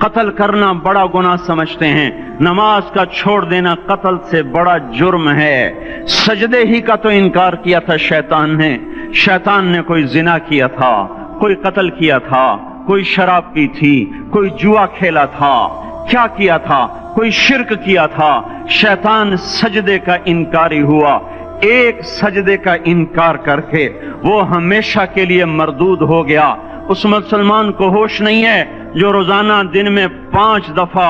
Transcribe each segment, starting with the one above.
قتل کرنا بڑا گناہ سمجھتے ہیں، نماز کا چھوڑ دینا قتل سے بڑا جرم ہے۔ سجدے ہی کا تو انکار کیا تھا شیطان نے، شیطان نے کوئی زنا کیا تھا، کوئی قتل کیا تھا، کوئی شراب پی تھی، کوئی جوا کھیلا تھا، کیا کیا تھا؟ کوئی شرک کیا تھا۔ شیطان سجدے کا انکاری ہوا، ایک سجدے کا انکار کر کے وہ ہمیشہ کے لیے مردود ہو گیا۔ اس مسلمان کو ہوش نہیں ہے جو روزانہ دن میں 5 دفعہ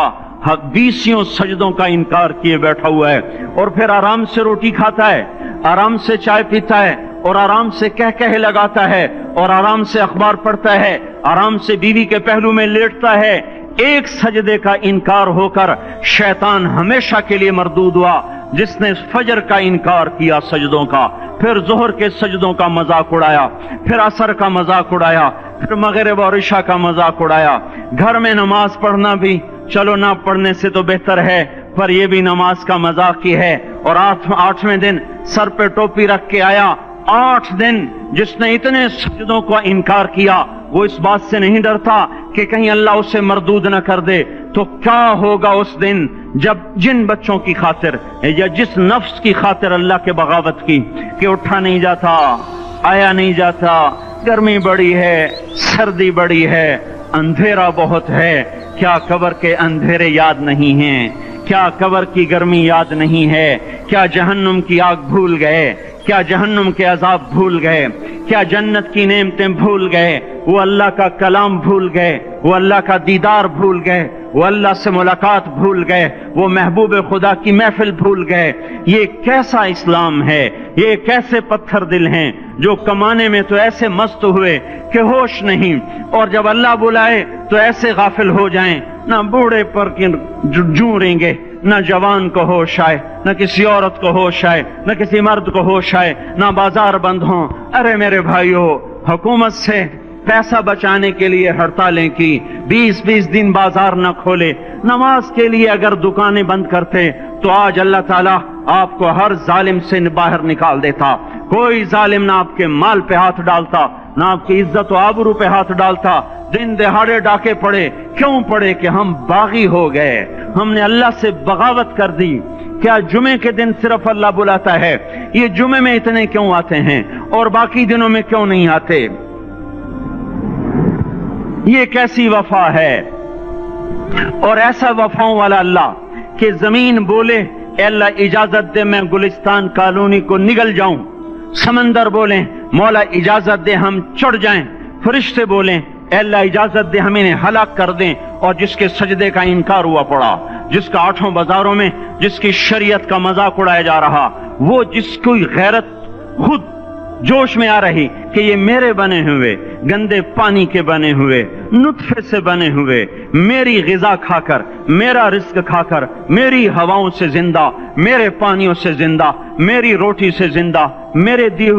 20 سجدوں کا انکار کیے بیٹھا ہوا ہے، اور پھر آرام سے روٹی کھاتا ہے، آرام سے چائے پیتا ہے، اور آرام سے کہہ لگاتا ہے، اور آرام سے اخبار پڑھتا ہے، آرام سے بیوی کے پہلو میں لیٹتا ہے۔ ایک سجدے کا انکار ہو کر شیطان ہمیشہ کے لیے مردود ہوا۔ جس نے فجر کا انکار کیا سجدوں کا، پھر ظہر کے سجدوں کا مذاق اڑایا، پھر عصر کا مذاق اڑایا، پھر مغرب اور عشاء کا مذاق اڑایا۔ گھر میں نماز پڑھنا بھی چلو نہ پڑھنے سے تو بہتر ہے، پر یہ بھی نماز کا مذاق ہی ہے۔ اور 8ویں دن سر پہ ٹوپی رکھ کے آیا۔ 8 دن جس نے اتنے سجدوں کا انکار کیا، وہ اس بات سے نہیں ڈرتا کہ کہیں اللہ اسے مردود نہ کر دے، تو کیا ہوگا اس دن جب جن بچوں کی خاطر یا جس نفس کی خاطر اللہ کے بغاوت کی کہ اٹھا نہیں جاتا، آیا نہیں جاتا، گرمی بڑی ہے، سردی بڑی ہے، اندھیرا بہت ہے، کیا قبر کے اندھیرے یاد نہیں ہیں؟ کیا قبر کی گرمی یاد نہیں ہے؟ کیا جہنم کی آگ بھول گئے؟ کیا جہنم کے عذاب بھول گئے؟ کیا جنت کی نعمتیں بھول گئے؟ وہ اللہ کا کلام بھول گئے، وہ اللہ کا دیدار بھول گئے، وہ اللہ سے ملاقات بھول گئے، وہ محبوب خدا کی محفل بھول گئے۔ یہ کیسا اسلام ہے؟ یہ کیسے پتھر دل ہیں جو کمانے میں تو ایسے مست ہوئے کہ ہوش نہیں، اور جب اللہ بلائے تو ایسے غافل ہو جائیں، نہ بوڑھے پر جوریں گے، نہ جوان کو ہوش آئے، نہ کسی عورت کو ہوش آئے، نہ کسی مرد کو ہوش آئے، نہ بازار بند ہوں۔ ارے میرے بھائیو، حکومت سے پیسہ بچانے کے لیے ہڑتالیں کی، 20 دن بازار نہ کھولے، نماز کے لیے اگر دکانیں بند کرتے تو آج اللہ تعالیٰ آپ کو ہر ظالم سے باہر نکال دیتا۔ کوئی ظالم نہ آپ کے مال پہ ہاتھ ڈالتا، نہ آپ کی عزت و آبرو پہ ہاتھ ڈالتا۔ دن دہاڑے ڈاکے پڑے، کیوں پڑے؟ کہ ہم باغی ہو گئے، ہم نے اللہ سے بغاوت کر دی۔ کیا جمعے کے دن صرف اللہ بلاتا ہے؟ یہ جمعے میں اتنے کیوں آتے ہیں اور باقی دنوں میں کیوں نہیں آتے؟ یہ کیسی وفا ہے؟ اور ایسا وفاؤں والا اللہ کہ زمین بولے اے اللہ اجازت دے میں گلستان کالونی کو نگل جاؤں، سمندر بولیں مولا اجازت دے ہم چڑھ جائیں، فرشتے بولیں اے اللہ اجازت دے ہم انہیں ہلاک کر دیں، اور جس کے سجدے کا انکار ہوا پڑا، جس کا 8 بازاروں میں جس کی شریعت کا مذاق اڑایا جا رہا، وہ جس کی غیرت خود جوش میں آ رہی کہ یہ میرے بنے ہوئے گندے پانی کے بنے ہوئے نطفے سے بنے ہوئے میری غذا کھا کر، میرا رزق کھا کر، میری ہواؤں سے زندہ، میرے پانیوں سے زندہ، میری روٹی سے زندہ، میرے دیے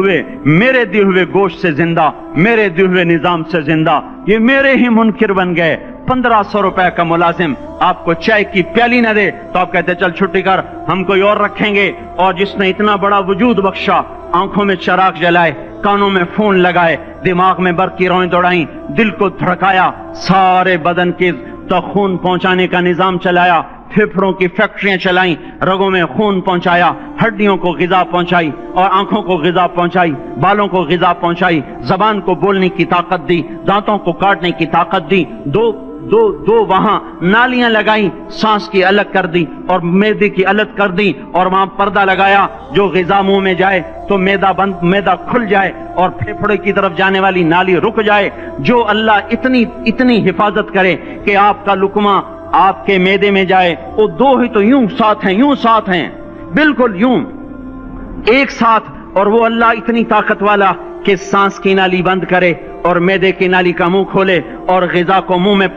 ہوئے گوشت سے زندہ، میرے دیے ہوئے نظام سے زندہ، یہ میرے ہی منکر بن گئے۔ 1500 روپے کا ملازم آپ کو چائے کی پیالی نہ دے تو آپ کہتے چل چھٹی کر، ہم کوئی اور رکھیں گے۔ اور جس نے اتنا بڑا وجود بخشا، آنکھوں میں چراغ جلائے، کانوں میں فون لگائے، دماغ میں برق کی روئیں دوڑائیں، دل کو دھڑکایا، سارے بدن کے تک خون پہنچانے کا نظام چلایا، پھیپھڑوں کی فیکٹریاں چلائیں، رگوں میں خون پہنچایا، ہڈیوں کو غذا پہنچائی اور آنکھوں کو غذا پہنچائی، بالوں کو غذا پہنچائی، زبان کو بولنے کی طاقت دی، دانتوں کو کاٹنے کی طاقت دی، دو وہاں نالیاں لگائیں، سانس کی الگ کر دی اور معدے کی الگ کر دی، اور وہاں پردہ لگایا، جو غذا منہ میں جائے تو معدہ کھل جائے اور پھیپھڑے کی طرف جانے والی نالی رک جائے۔ جو اللہ اتنی حفاظت کرے کہ آپ کا لقمہ آپ کے معدے میں جائے، وہ دو ہی تو یوں ساتھ ہیں بالکل یوں ایک ساتھ، اور وہ اللہ اتنی طاقت والا کہ سانس کی نالی بند کرے اور معدے کی نالی کا منہ کھولے اور غذا کو منہ میں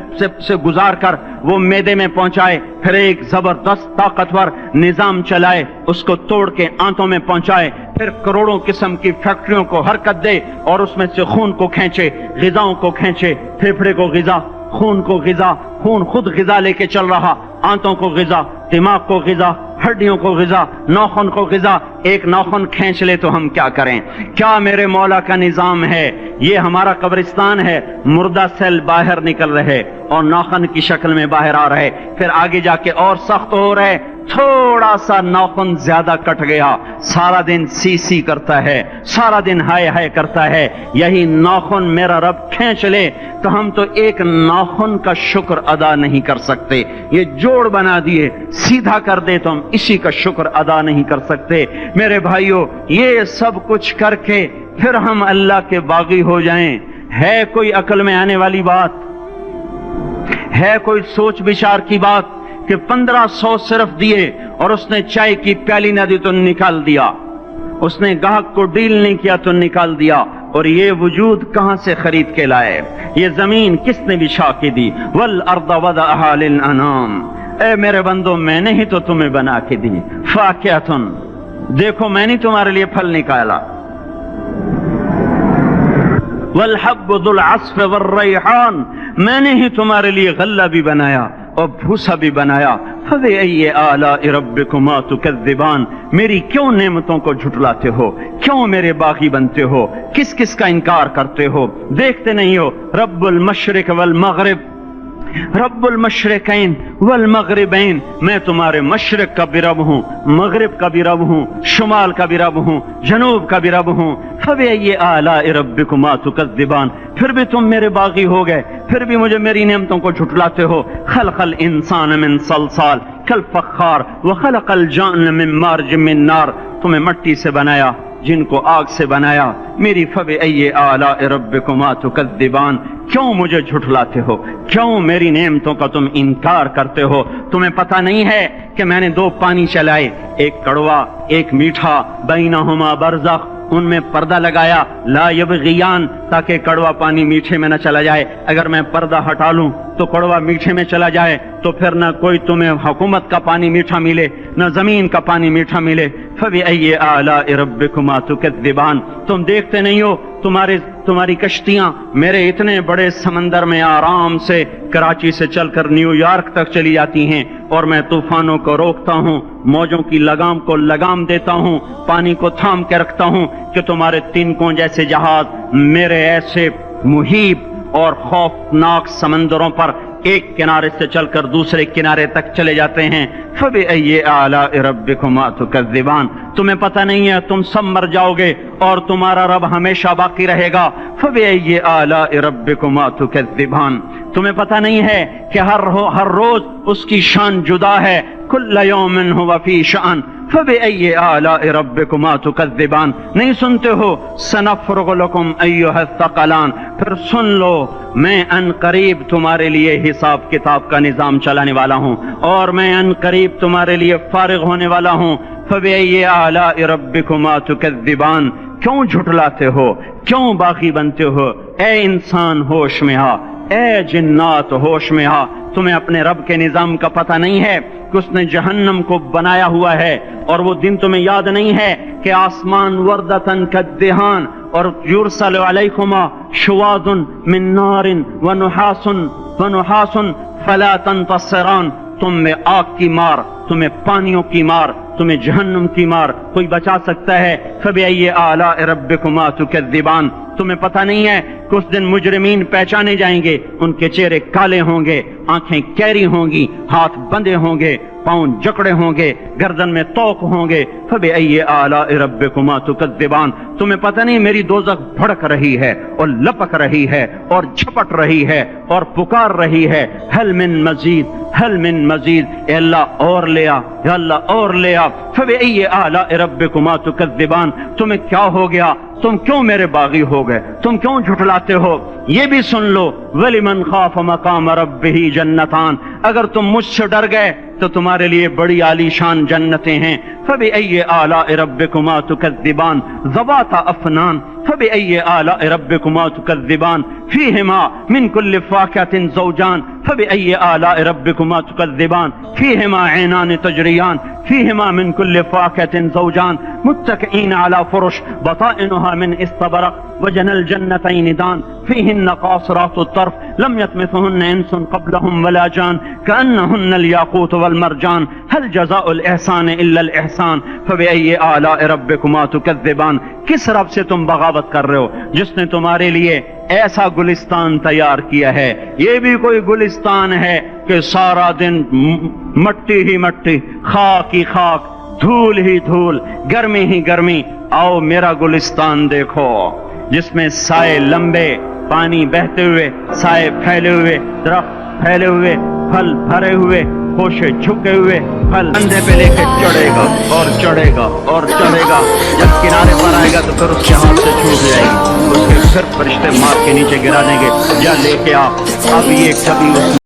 سے گزار کر وہ معدے میں پہنچائے، پھر ایک زبردست طاقتور نظام چلائے، اس کو توڑ کے آنتوں میں پہنچائے، پھر کروڑوں قسم کی فیکٹریوں کو حرکت دے اور اس میں سے خون کو کھینچے، غذاؤں کو کھینچے، پھیپھڑے کو غذا، خون کو غذا، خون خود غذا لے کے چل رہا، آنتوں کو غذا، دماغ کو غذا، ہڈیوں کو غذا، ناخن کو غذا، ایک ناخن کھینچ لے تو ہم کیا کریں؟ کیا میرے مولا کا نظام ہے؟ یہ ہمارا قبرستان ہے، مردہ سیل باہر نکل رہے اور ناخن کی شکل میں باہر آ رہے، پھر آگے جا کے اور سخت ہو رہے، تھوڑا سا ناخن زیادہ کٹ گیا، سارا دن سی سی کرتا ہے، سارا دن ہائے ہائے کرتا ہے، یہی ناخن میرا رب کھینچ لے تو ہم تو ایک ناخن کا شکر ادا نہیں کر سکتے، یہ جوڑ بنا دیے سیدھا کر دے تو ہم اسی کا شکر ادا نہیں کر سکتے۔ میرے بھائیو، یہ سب کچھ کر کے پھر ہم اللہ کے باغی ہو جائیں، ہے کوئی عقل میں آنے والی بات؟ ہے کوئی سوچ بچار کی بات کہ 1500 صرف دیے اور اس نے چائے کی پیالی نہ دی تو نکال دیا، اس نے گاہک کو ڈیل نہیں کیا تو نکال دیا، اور یہ وجود کہاں سے خرید کے لائے؟ یہ زمین کس نے بچھا کے دی؟ والارض وضعها للانام، اے میرے بندو میں نے ہی تو تمہیں بنا کے دی، فاکہۃ، دیکھو میں نے تمہارے لیے پھل نکالا، والحب ذو العصف والریحان، میں نے ہی تمہارے لیے غلہ بھی بنایا اور بھوسا بھی بنایا، فبأي آلاء ربكما تكذبان، میری کیوں نعمتوں کو جھٹلاتے ہو؟ کیوں میرے باغی بنتے ہو؟ کس کس کا انکار کرتے ہو؟ دیکھتے نہیں ہو رب المشرق والمغرب، رب المشرقین والمغربین، میں تمہارے مشرق کا بھی رب ہوں، مغرب کا بھی رب ہوں، شمال کا بھی رب ہوں، جنوب کا بھی رب ہوں، فبأي آلاء ربكما تكذبان، پھر بھی تم میرے باغی ہو گئے، پھر بھی مجھے میری نعمتوں کو جھٹلاتے ہو۔ خلق الانسان من صلصال کالفخار وخلق الجان من مارج من نار، تمہیں مٹی سے بنایا، جن کو آگ سے بنایا، میری فبأي آلاء ربكما تكذبان، کیوں مجھے جھٹلاتے ہو؟ کیوں میری نعمتوں کا تم انکار کرتے ہو؟ تمہیں پتہ نہیں ہے کہ میں نے دو پانی چلائے، ایک کڑوا ایک میٹھا، بینہما برزخ، ان میں پردہ لگایا، لا یبغیان، تاکہ کڑوا پانی میٹھے میں نہ چلا جائے، اگر میں پردہ ہٹا لوں تو کڑوا میٹھے میں چلا جائے تو پھر نہ کوئی تمہیں حکومت کا پانی میٹھا ملے نہ زمین کا پانی میٹھا ملے۔ فبأي آلاء ربكما تكذبان، تم دیکھتے نہیں ہو تمہاری کشتیاں میرے اتنے بڑے سمندر میں آرام سے کراچی سے چل کر نیو یارک تک چلی جاتی ہیں، اور میں طوفانوں کو روکتا ہوں، موجوں کی لگام کو لگام دیتا ہوں، پانی کو تھام کے رکھتا ہوں کہ تمہارے تنکوں جیسے جہاز میرے ایسے محیط اور خوفناک سمندروں پر ایک کنارے سے چل کر دوسرے کنارے تک چلے جاتے ہیں۔ فبأي آلاء ربكما تكذبان، تمہیں پتہ نہیں ہے تم سب مر جاؤ گے اور تمہارا رب ہمیشہ باقی رہے گا۔ فبأي آلاء ربكما تكذبان، تمہیں پتہ نہیں ہے کہ ہر روز اس کی شان جدا ہے، كل يوم هو في شأن، فبأي آلاء ربكما تكذبان، نہیں سنتے ہو؟ سنفرغ لكم أيها الثقلان، پھر سن لو میں ان قریب تمہارے لیے حساب کتاب کا نظام چلانے والا ہوں، اور میں ان قریب تمہارے لیے فارغ ہونے والا ہوں۔ فبأي آلاء ربكما تكذبان، کیوں جھٹلاتے ہو؟ کیوں باغی بنتے ہو؟ اے انسان ہوش میں آ، اے جنات ہوش میں آ، تمہیں اپنے رب کے نظام کا پتہ نہیں ہے کہ اس نے جہنم کو بنایا ہوا ہے، اور وہ دن تمہیں یاد نہیں ہے کہ آسمان وردتن کالدہان، اور یرسل علیکما شواظ من نار ونحاس فلا تنتصران، تم میں آگ کی مار، تمہیں پانیوں کی مار، تمہیں جہنم کی مار کوئی بچا سکتا ہے؟ فبأي آلاء ربكما تكذبان، تمہیں پتہ نہیں ہے کہ اس دن مجرمین پہچانے جائیں گے، ان کے چہرے کالے ہوں گے، آنکھیں کیری ہوں گی، ہاتھ بندے ہوں گے، پاؤں جکڑے ہوں گے، گردن میں توق ہوں گے۔ فبأي آلاء ربكما تكذبان، تمہیں پتہ نہیں میری دوزخ بھڑک رہی ہے اور لپک رہی ہے اور جھپٹ رہی ہے اور پکار رہی ہے، هل من مزید، هل من مزید، اے اللہ اور لے آ، یا اللہ اور لے آ۔ فبأي آلاء ربكما تكذبان، تمہیں کیا ہو گیا؟ تم کیوں میرے باغی ہو گئے؟ تم کیوں جھٹلاتے ہو؟ یہ بھی سن لو، وَلِمَنْ خَافَ مَقَامَ رَبِّهِ جَنَّتَانِ، اگر تم مجھ سے ڈر گئے تو تمہارے لیے بڑی عالی شان جنتیں ہیں۔ فبأي آلاء ربكما تكذبان ذوات أفنان، فبأي آلاء ربكما تكذبان فيهما من كل فاكهة زوجان، فبأي آلاء ربكما تكذبان فيهما عينان تجريان، فيهما من كل فاكهة زوجان، متكئين على فرش بطائنها من استبرق وجنى الجنتين دان فيهن قاصرات الطرف لم يطمثهن انس قبلهم ولا جان كأنهن الياقوت والمرجان هل جزاء الاحسان الا الاحسان فبأي آلاء ربكما تكذبان. کس رب سے تم بغاوت کر رہے ہو جس نے تمہارے لیے ایسا گلستان تیار کیا ہے؟ یہ بھی کوئی گلستان ہے کہ سارا دن مٹی ہی مٹی، خاک ہی خاک، دھول ہی دھول، گرمی ہی گرمی. آؤ میرا گلستان دیکھو جس میں سائے لمبے، پانی بہتے ہوئے، سائے پھیلے ہوئے، درخت پھیلے ہوئے، پھل بھرے ہوئے، خوشے جھکے ہوئے، پھل کندھے پہ لے کے چڑھے گا اور چڑھے گا اور چڑھے گا. جب کنارے پر آئے گا تو پھر اس کے ہاتھ سے چھوٹ جائے گی، اس کے پھر فرشتے مار کے نیچے گرا دیں گے، جا لے کے آپ. اب یہ کبھی